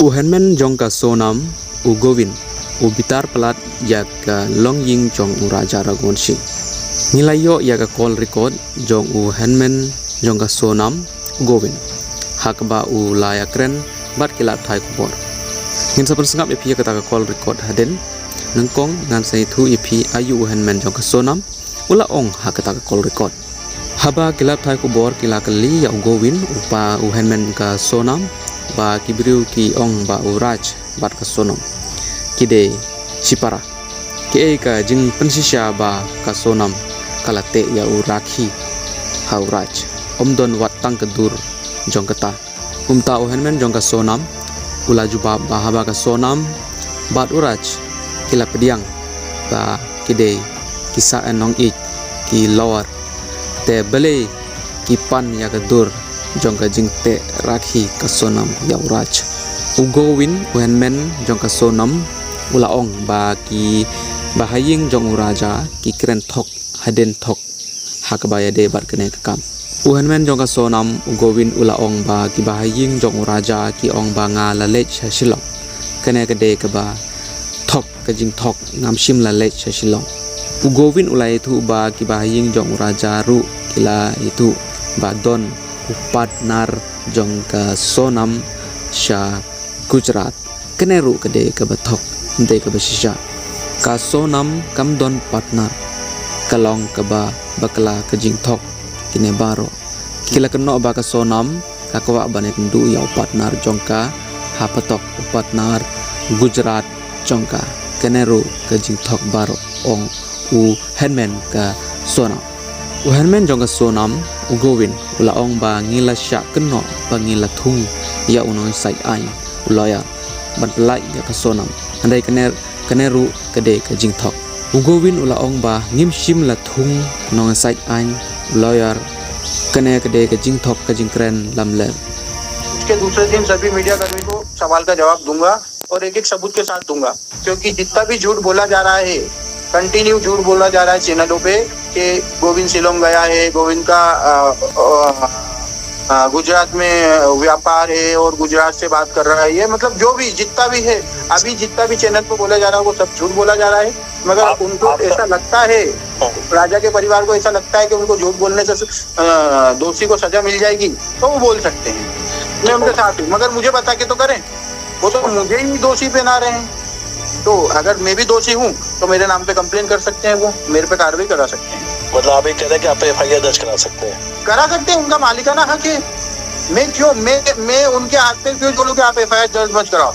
Uhenmen jongka sonam u Govin u bitar pelat yak long ying jong u Raja Raghunsi. Nilayo yak call record jong u henmen jongka sonam u Govin. Hakba u layakren bat kilat thai kubor. Ngin sapen sengap ipi kata call record haden nengkong ngan sai thu ipi ayu henmen jongka sonam ula ong hakata call record. Haba kilat thai kubor kila kali ya u Govin upa u henmen ka sonam ba kibriu ki ong ba uraj bat ka sonom kide sipara ke ka jing pensisya ba ka sonam kalate ya urakhi hauraj omdon wat tang kedur jong kata umta uhenmen jong ka sonam ula juba ba haba ka sonam bat uraj kila pediang ba kide kisa enong ik ki lawar te bele ki pan ya kedur jong ka jing te rakhi ka sonam ya uraj u Govin uhenmen jong ka sonam ula ong ba ki bahaying jong uraja ki kren thok haden thok hakbaya de bar kene kam uhenmen jong ka sonam u Govin ula ong ba ki bahaying jong uraja ki ong ba nga la lech silong kene ka de ka ba thok ka jing thok ngam sim la lech silong u Govin ulai thu ba ki bahaying jong uraja ru kila itu ba don partner jong ka sonam sha Gujarat keneru kede ke bathok de ke basisha ka sonam kam don partner kalong ke ba bakla ke jing thok kine baro kila keno ba ka sonam ka kwa bane ndu ya partner jong ka hapatok partner Gujarat jong ka keneru ke jing thok baro ong u henmen ka sonam u henmen jong ka sonam u Govin ula ong ba ngila sya keno ba ngila thung ya unoi sai ai uloya ban pelai ya ka sonam andai keneru kede ka jing thok u Govin ula ong ba ngim sim la thung nong sai ai uloyar kene kede ka jing thok ka jing kren lamle उसके दूसरे दिन सभी मीडिया कर्मी को सवाल का जवाब दूंगा और एक एक सबूत के साथ दूंगा क्योंकि जितना भी झूठ बोला जा रहा है कंटिन्यू झूठ बोला जा रहा है चैनलों पे कि गोविंद शिलोंग गया है गोविंद का गुजरात में व्यापार है और गुजरात से बात कर रहा है ये मतलब जो भी जितना भी है अभी जितना भी चैनल पे बोला जा रहा है वो सब झूठ बोला जा रहा है मगर उनको ऐसा लगता है राजा के परिवार को ऐसा लगता है कि उनको झूठ बोलने से दोषी को सजा मिल जाएगी तो वो बोल सकते हैं मैं उनके साथ हूँ मगर मुझे बता के तो करें वो तो मुझे ही दोषी बना रहे हैं तो अगर मैं भी दोषी हूँ तो मेरे नाम पे कंप्लेन कर सकते हैं वो मेरे पे कार्रवाई करा सकते हैं मतलब आप ये कह रहे हैं कि आप एफआईआर दर्ज करा सकते हैं उनका मालिकाना हक है मैं उनके हाथ पे क्यों बोलूं कि आप एफआईआर दर्ज कराओ